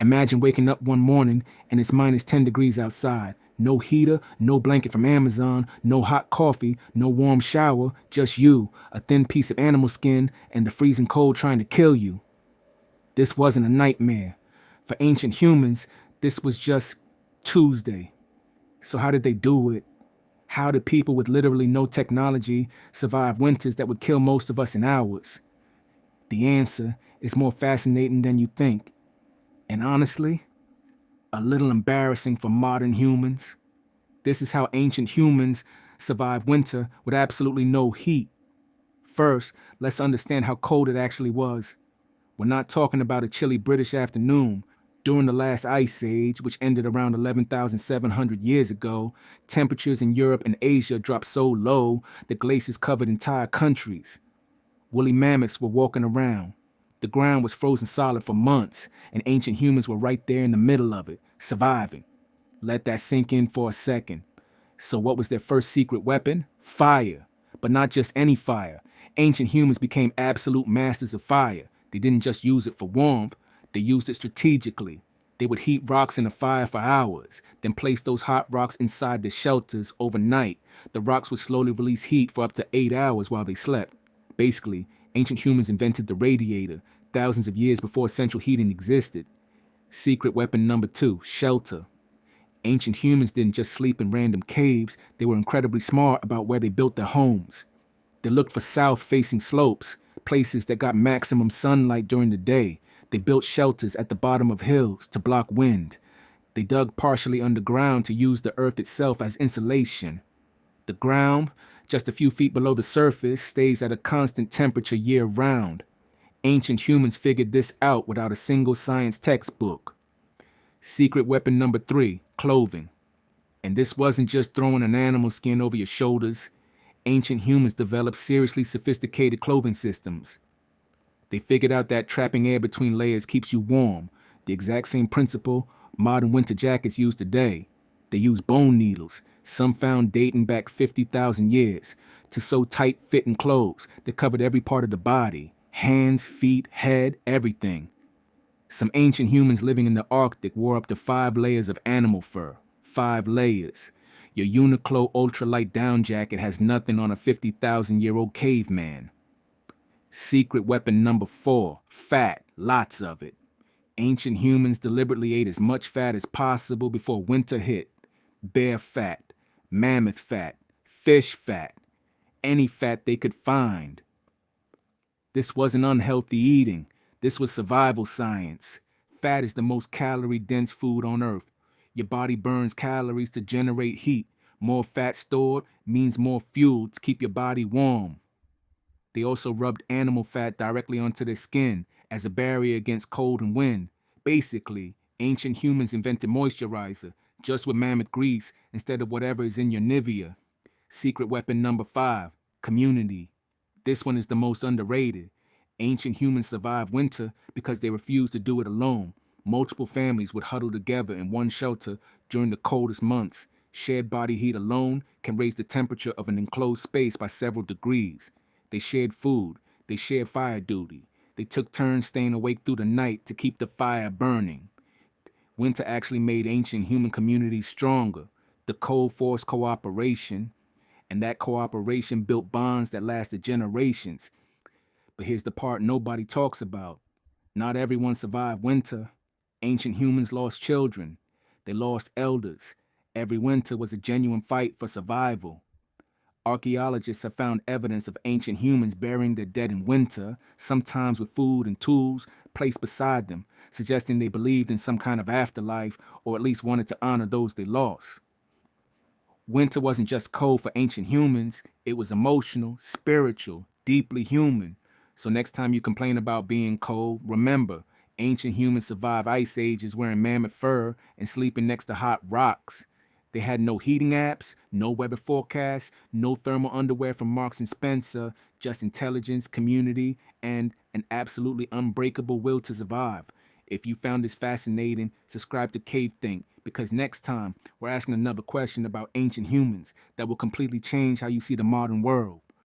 Imagine waking up one morning and it's minus 10 degrees outside. No heater, no blanket from Amazon, no hot coffee, no warm shower, just you, a thin piece of animal skin, and the freezing cold trying to kill you. This wasn't a nightmare. For ancient humans, this was just Tuesday. So how did they do it? How did people with literally no technology survive winters that would kill most of us in hours? The answer is more fascinating than you think. And honestly, a little embarrassing for modern humans. This is how ancient humans survived winter with absolutely no heat. First, let's understand how cold it actually was. We're not talking about a chilly British afternoon. During the last ice age, which ended around 11,700 years ago, temperatures in Europe and Asia dropped so low that glaciers covered entire countries. Woolly mammoths were walking around. The ground was frozen solid for months, and ancient humans were right there in the middle of it, surviving. Let that sink in for a second. So what was their first secret weapon? Fire. But not just any fire. Ancient humans became absolute masters of fire. They didn't just use it for warmth, they used it strategically. They would heat rocks in a fire for hours, then place those hot rocks inside their shelters overnight. The rocks would slowly release heat for up to 8 hours while they slept. Basically, ancient humans invented the radiator thousands of years before central heating existed. Secret weapon number 2, shelter. Ancient humans didn't just sleep in random caves, they were incredibly smart about where they built their homes. They looked for south-facing slopes, places that got maximum sunlight during the day. They built shelters at the bottom of hills to block wind. They dug partially underground to use the earth itself as insulation. The ground, just a few feet below the surface, stays at a constant temperature year-round. Ancient humans figured this out without a single science textbook. Secret weapon number 3, clothing. And this wasn't just throwing an animal skin over your shoulders. Ancient humans developed seriously sophisticated clothing systems. They figured out that trapping air between layers keeps you warm, the exact same principle modern winter jackets use today. They use bone needles, some found dating back 50,000 years, to sew tight-fitting clothes that covered every part of the body, hands, feet, head, everything. Some ancient humans living in the Arctic wore up to 5 layers of animal fur. 5 layers. Your Uniqlo ultralight down jacket has nothing on a 50,000-year-old caveman. Secret weapon number 4, fat, lots of it. Ancient humans deliberately ate as much fat as possible before winter hit. Bear fat, mammoth fat, fish fat, any fat they could find. This wasn't unhealthy eating. This was survival science. Fat is the most calorie-dense food on Earth. Your body burns calories to generate heat. More fat stored means more fuel to keep your body warm. They also rubbed animal fat directly onto their skin as a barrier against cold and wind. Basically, ancient humans invented moisturizer, just with mammoth grease instead of whatever is in your Nivea. Secret weapon number 5, community. This one is the most underrated. Ancient humans survived winter because they refused to do it alone. Multiple families would huddle together in one shelter during the coldest months. Shared body heat alone can raise the temperature of an enclosed space by several degrees. They shared food. They shared fire duty. They took turns staying awake through the night to keep the fire burning. Winter actually made ancient human communities stronger. The cold forced cooperation, and that cooperation built bonds that lasted generations. But here's the part nobody talks about. Not everyone survived winter. Ancient humans lost children. They lost elders. Every winter was a genuine fight for survival. Archaeologists have found evidence of ancient humans burying their dead in winter, sometimes with food and tools placed beside them, suggesting they believed in some kind of afterlife or at least wanted to honor those they lost. Winter wasn't just cold for ancient humans, it was emotional, spiritual, deeply human. So next time you complain about being cold, remember, ancient humans survived ice ages wearing mammoth fur and sleeping next to hot rocks. They had no heating apps, no weather forecasts, no thermal underwear from Marks and Spencer, just intelligence, community, and an absolutely unbreakable will to survive. If you found this fascinating, subscribe to Cave Think, because next time we're asking another question about ancient humans that will completely change how you see the modern world.